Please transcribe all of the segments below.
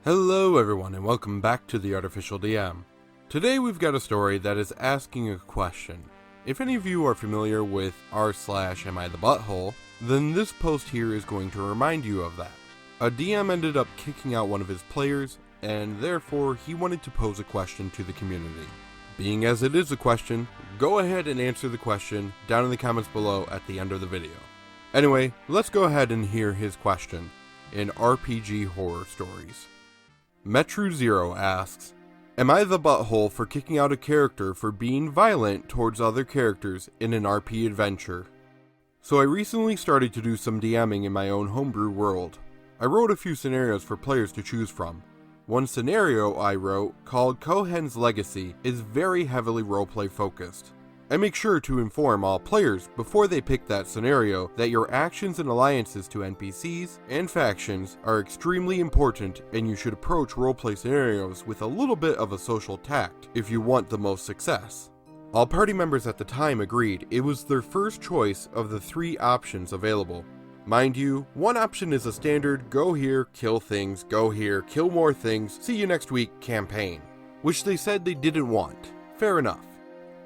Hello everyone and welcome back to the Artificial DM. Today we've got a story that is asking a question. If any of you are familiar with r/am I the butthole, then this post here is going to remind you of that. A DM ended up kicking out one of his players, and therefore he wanted to pose a question to the community. Being as it is a question, go ahead and answer the question down in the comments below at the end of the video. Anyway, let's go ahead and hear his question in RPG Horror Stories. Metru0 asks, am I the butthole for kicking out a character for being violent towards other characters in an RP adventure? So I recently started to do some DMing in my own homebrew world. I wrote a few scenarios for players to choose from. One scenario I wrote, called Cohen's Legacy, is very heavily roleplay focused. I make sure to inform all players before they pick that scenario that your actions and alliances to NPCs and factions are extremely important, and you should approach roleplay scenarios with a little bit of a social tact if you want the most success. All party members at the time agreed it was their first choice of the 3 options available. Mind you, one option is a standard go here, kill things, go here, kill more things, see you next week campaign, which they said they didn't want. Fair enough.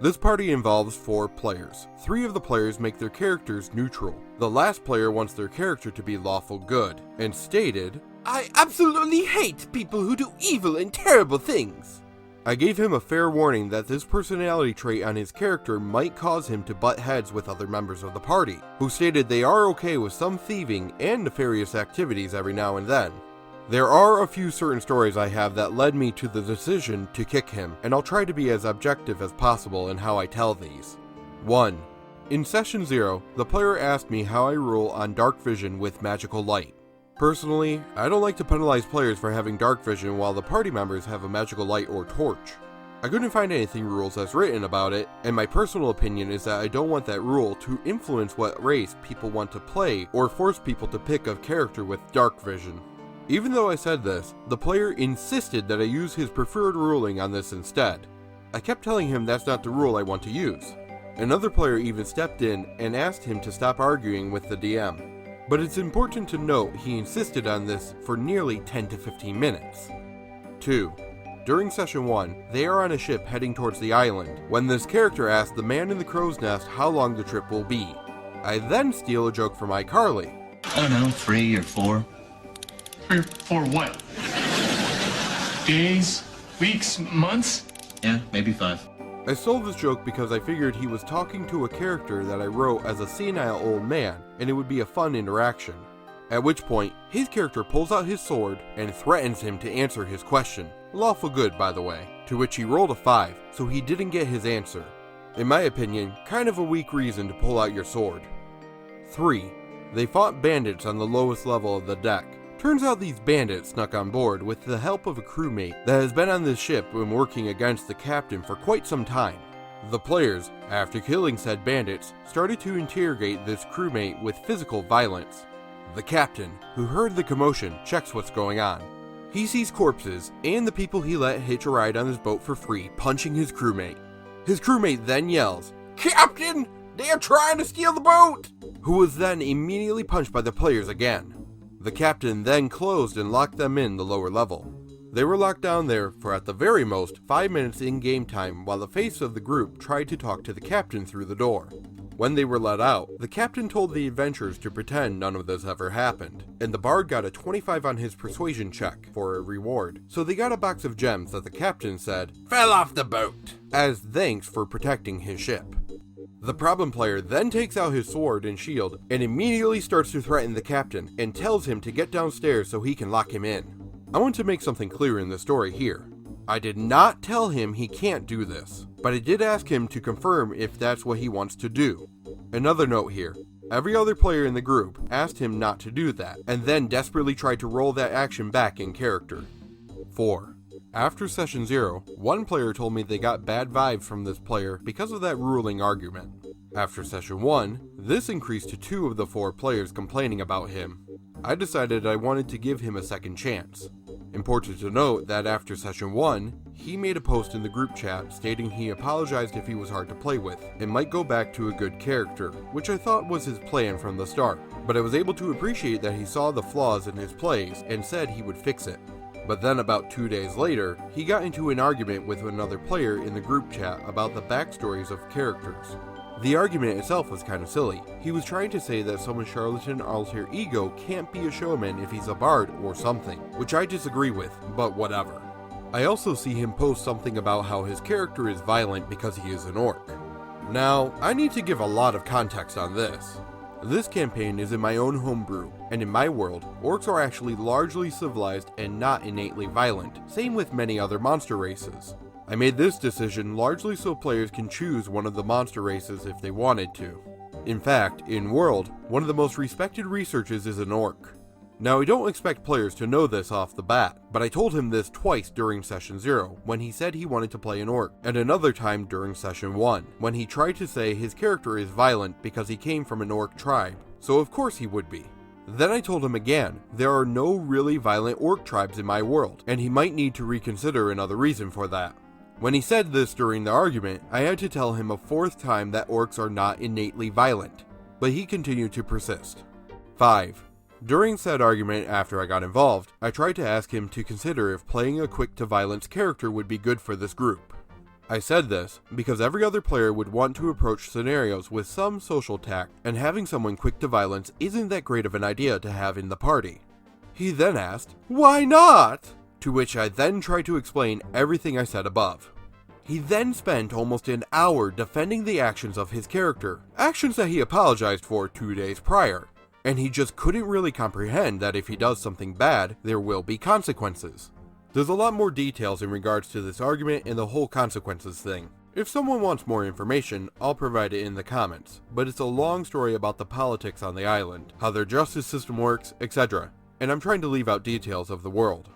This party involves 4 players. 3 of the players make their characters neutral. The last player wants their character to be lawful good, and stated, I absolutely hate people who do evil and terrible things. I gave him a fair warning that this personality trait on his character might cause him to butt heads with other members of the party, who stated they are okay with some thieving and nefarious activities every now and then. There are a few certain stories I have that led me to the decision to kick him, and I'll try to be as objective as possible in how I tell these. 1. In Session 0, the player asked me how I rule on dark vision with magical light. Personally, I don't like to penalize players for having dark vision while the party members have a magical light or torch. I couldn't find anything rules as written about it, and my personal opinion is that I don't want that rule to influence what race people want to play or force people to pick a character with dark vision. Even though I said this, the player insisted that I use his preferred ruling on this instead. I kept telling him that's not the rule I want to use. Another player even stepped in and asked him to stop arguing with the DM. But it's important to note he insisted on this for nearly 10 to 15 minutes. 2. During Session 1, they are on a ship heading towards the island, when this character asks the man in the crow's nest how long the trip will be. I then steal a joke from iCarly. I don't know, 3 or 4. For what? Days? Weeks? Months? Yeah, maybe 5. I stole this joke because I figured he was talking to a character that I wrote as a senile old man, and it would be a fun interaction. At which point, his character pulls out his sword and threatens him to answer his question. Lawful good, by the way, to which he rolled a 5, so he didn't get his answer. In my opinion, kind of a weak reason to pull out your sword. 3. They fought bandits on the lowest level of the deck. Turns out these bandits snuck on board with the help of a crewmate that has been on this ship when working against the captain for quite some time. The players, after killing said bandits, started to interrogate this crewmate with physical violence. The captain, who heard the commotion, checks what's going on. He sees corpses and the people he let hitch a ride on his boat for free punching his crewmate. His crewmate then yells, Captain! They are trying to steal the boat! Who was then immediately punched by the players again. The captain then closed and locked them in the lower level. They were locked down there for at the very most 5 minutes in game time while the face of the group tried to talk to the captain through the door. When they were let out, the captain told the adventurers to pretend none of this ever happened, and the bard got a 25 on his persuasion check for a reward, so they got a box of gems that the captain said fell off the boat as thanks for protecting his ship. The problem player then takes out his sword and shield and immediately starts to threaten the captain and tells him to get downstairs so he can lock him in. I want to make something clear in the story here. I did not tell him he can't do this, but I did ask him to confirm if that's what he wants to do. Another note here, every other player in the group asked him not to do that and then desperately tried to roll that action back in character. 4. After Session 0, one player told me they got bad vibes from this player because of that ruling argument. After Session 1, this increased to 2 of the 4 players complaining about him. I decided I wanted to give him a second chance. Important to note that after Session 1, he made a post in the group chat stating he apologized if he was hard to play with, and might go back to a good character, which I thought was his plan from the start, but I was able to appreciate that he saw the flaws in his plays and said he would fix it. But then about 2 days later, he got into an argument with another player in the group chat about the backstories of characters. The argument itself was kind of silly. He was trying to say that someone's charlatan alter ego can't be a showman if he's a bard or something, which I disagree with, but whatever. I also see him post something about how his character is violent because he is an orc. Now, I need to give a lot of context on this. This campaign is in my own homebrew, and in my world, orcs are actually largely civilized and not innately violent, same with many other monster races. I made this decision largely so players can choose one of the monster races if they wanted to. In fact, in World, one of the most respected researchers is an orc. Now I don't expect players to know this off the bat, but I told him this twice during Session 0, when he said he wanted to play an orc, and another time during Session 1, when he tried to say his character is violent because he came from an orc tribe, so of course he would be. Then I told him again, there are no really violent orc tribes in my world, and he might need to reconsider another reason for that. When he said this during the argument, I had to tell him a fourth time that orcs are not innately violent, but he continued to persist. 5. During said argument after I got involved, I tried to ask him to consider if playing a quick to violence character would be good for this group. I said this because every other player would want to approach scenarios with some social tact, and having someone quick to violence isn't that great of an idea to have in the party. He then asked, "Why not?" To which I then tried to explain everything I said above. He then spent almost an hour defending the actions of his character, actions that he apologized for 2 days prior, and he just couldn't really comprehend that if he does something bad, there will be consequences. There's a lot more details in regards to this argument and the whole consequences thing. If someone wants more information, I'll provide it in the comments, but it's a long story about the politics on the island, how their justice system works, etc., and I'm trying to leave out details of the world.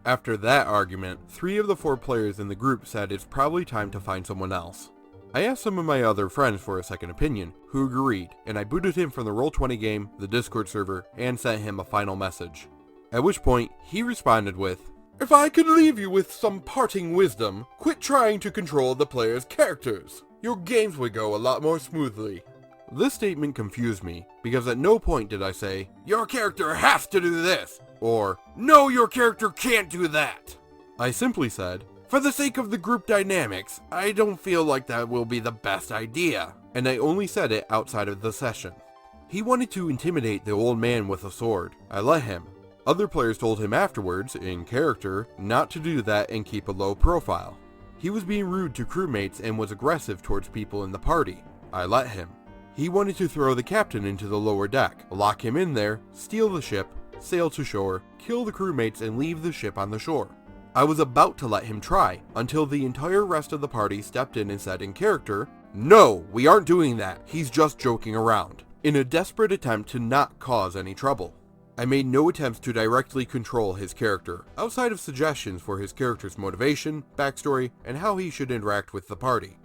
After that argument, 3 of the 4 players in the group said it's probably time to find someone else. I asked some of my other friends for a second opinion, who agreed, and I booted him from the Roll20 game, the Discord server, and sent him a final message. At which point, he responded with, "If I could leave you with some parting wisdom, quit trying to control the players' characters. Your games would go a lot more smoothly." This statement confused me, because at no point did I say, "Your character has to do this," or, "No, your character can't do that." I simply said, "For the sake of the group dynamics, I don't feel like that will be the best idea," and I only said it outside of the session. He wanted to intimidate the old man with a sword. I let him. Other players told him afterwards, in character, not to do that and keep a low profile. He was being rude to crewmates and was aggressive towards people in the party. I let him. He wanted to throw the captain into the lower deck, lock him in there, steal the ship, sail to shore, kill the crewmates and leave the ship on the shore. I was about to let him try, until the entire rest of the party stepped in and said in character, "No, we aren't doing that, he's just joking around," in a desperate attempt to not cause any trouble. I made no attempts to directly control his character, outside of suggestions for his character's motivation, backstory, and how he should interact with the party.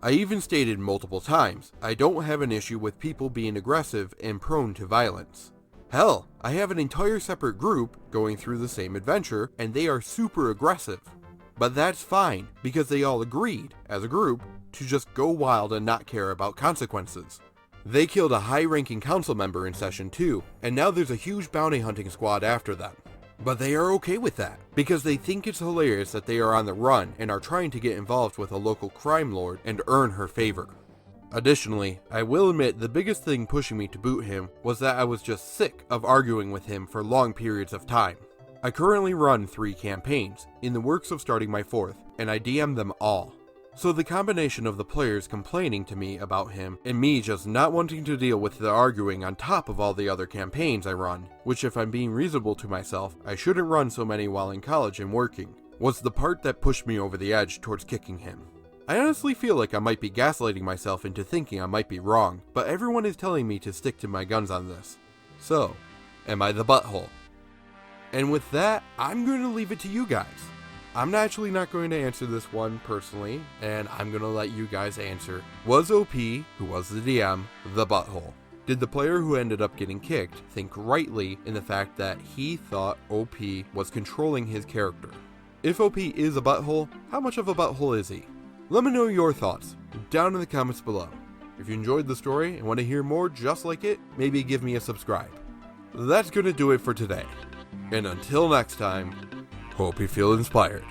I even stated multiple times, I don't have an issue with people being aggressive and prone to violence. Hell, I have an entire separate group going through the same adventure, and they are super aggressive. But that's fine, because they all agreed, as a group, to just go wild and not care about consequences. They killed a high-ranking council member in Session 2, and now there's a huge bounty hunting squad after them. But they are okay with that, because they think it's hilarious that they are on the run and are trying to get involved with a local crime lord and earn her favor. Additionally, I will admit the biggest thing pushing me to boot him was that I was just sick of arguing with him for long periods of time. I currently run 3 campaigns, in the works of starting my 4th, and I DM them all. So the combination of the players complaining to me about him and me just not wanting to deal with the arguing on top of all the other campaigns I run, which if I'm being reasonable to myself, I shouldn't run so many while in college and working, was the part that pushed me over the edge towards kicking him. I honestly feel like I might be gaslighting myself into thinking I might be wrong, but everyone is telling me to stick to my guns on this. So, am I the butthole? And with that, I'm going to leave it to you guys. I'm actually not going to answer this one personally, and I'm going to let you guys answer. Was OP, who was the DM, the butthole? Did the player who ended up getting kicked think rightly in the fact that he thought OP was controlling his character? If OP is a butthole, how much of a butthole is he? Let me know your thoughts down in the comments below. If you enjoyed the story and want to hear more just like it, maybe give me a subscribe. That's going to do it for today. And until next time, Hope you feel inspired.